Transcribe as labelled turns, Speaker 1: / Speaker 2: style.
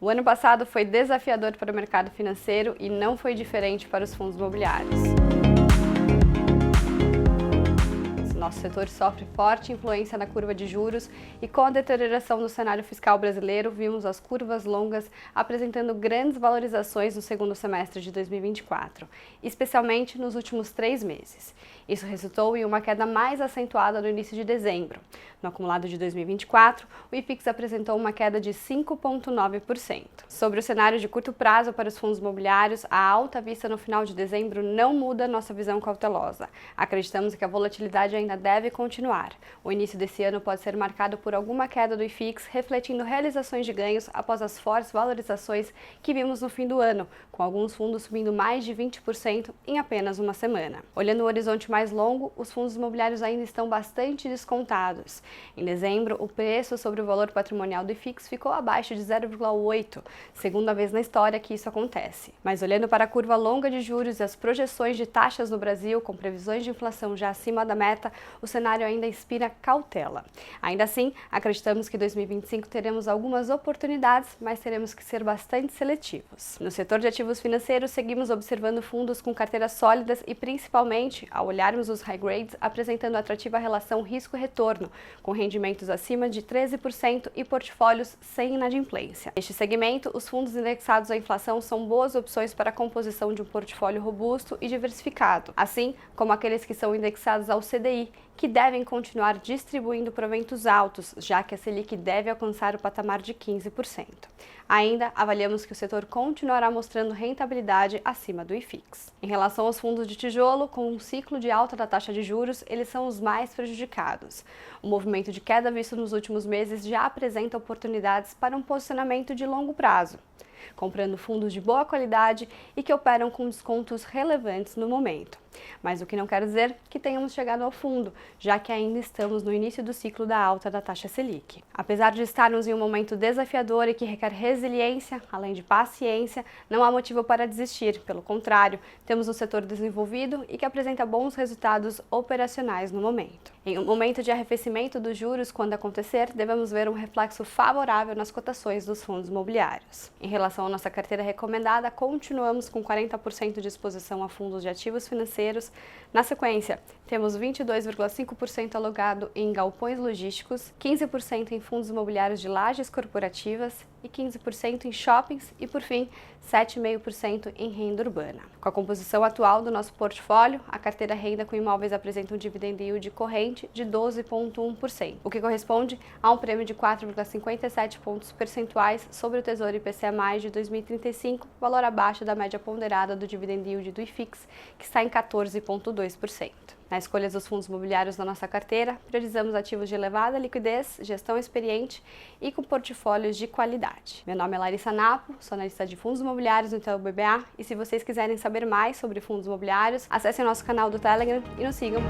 Speaker 1: O ano passado foi desafiador para o mercado financeiro e não foi diferente para os fundos imobiliários. Nosso setor sofre forte influência na curva de juros e com a deterioração do cenário fiscal brasileiro, vimos as curvas longas apresentando grandes valorizações no segundo semestre de 2024, especialmente nos últimos 3 meses. Isso resultou em uma queda mais acentuada no início de dezembro. No acumulado de 2024, o IFIX apresentou uma queda de 5,9%. Sobre o cenário de curto prazo para os fundos imobiliários, a alta vista no final de dezembro não muda nossa visão cautelosa. Acreditamos que a volatilidade ainda deve continuar. O início desse ano pode ser marcado por alguma queda do IFIX, refletindo realizações de ganhos após as fortes valorizações que vimos no fim do ano, com alguns fundos subindo mais de 20% em apenas uma semana. Olhando o horizonte mais longo, os fundos imobiliários ainda estão bastante descontados. Em dezembro, o preço sobre o valor patrimonial do IFIX ficou abaixo de 0,8, segunda vez na história que isso acontece. Mas olhando para a curva longa de juros e as projeções de taxas no Brasil, com previsões de inflação já acima da meta, o cenário ainda inspira cautela. Ainda assim, acreditamos que em 2025 teremos algumas oportunidades, mas teremos que ser bastante seletivos. No setor de ativos financeiros, seguimos observando fundos com carteiras sólidas e, principalmente, ao olharmos os high grades, apresentando atrativa relação risco-retorno, com rendimentos acima de 13% e portfólios sem inadimplência. Neste segmento, os fundos indexados à inflação são boas opções para a composição de um portfólio robusto e diversificado, assim como aqueles que são indexados ao CDI, que devem continuar distribuindo proventos altos, já que a Selic deve alcançar o patamar de 15%. Ainda avaliamos que o setor continuará mostrando rentabilidade acima do IFIX. Em relação aos fundos de tijolo, com um ciclo de alta da taxa de juros, eles são os mais prejudicados. O movimento de queda visto nos últimos meses já apresenta oportunidades para um posicionamento de longo prazo, comprando fundos de boa qualidade e que operam com descontos relevantes no momento. Mas o que não quer dizer que tenhamos chegado ao fundo, já que ainda estamos no início do ciclo da alta da taxa Selic. Apesar de estarmos em um momento desafiador e que requer resiliência, além de paciência, não há motivo para desistir. Pelo contrário, temos um setor desenvolvido e que apresenta bons resultados operacionais no momento. Em um momento de arrefecimento dos juros, quando acontecer, devemos ver um reflexo favorável nas cotações dos fundos imobiliários. Em relação à nossa carteira recomendada, continuamos com 40% de exposição a fundos de ativos financeiros. Na sequência, temos 22,5% alocado em galpões logísticos, 15% em fundos imobiliários de lajes corporativas e 15% em shoppings e, por fim, 7,5% em renda urbana. Com a composição atual do nosso portfólio, a carteira renda com imóveis apresenta um dividend yield corrente de 12,1%, o que corresponde a um prêmio de 4,57 pontos percentuais sobre o Tesouro IPCA+ de 2035, valor abaixo da média ponderada do dividend yield do IFIX, que está em 14,2%. Na escolha dos fundos imobiliários da nossa carteira, priorizamos ativos de elevada liquidez, gestão experiente e com portfólios de qualidade. Meu nome é Larissa Napo, sou analista de fundos imobiliários no Itaú BBA e se vocês quiserem saber mais sobre fundos imobiliários, acessem nosso canal do Telegram e nos sigam.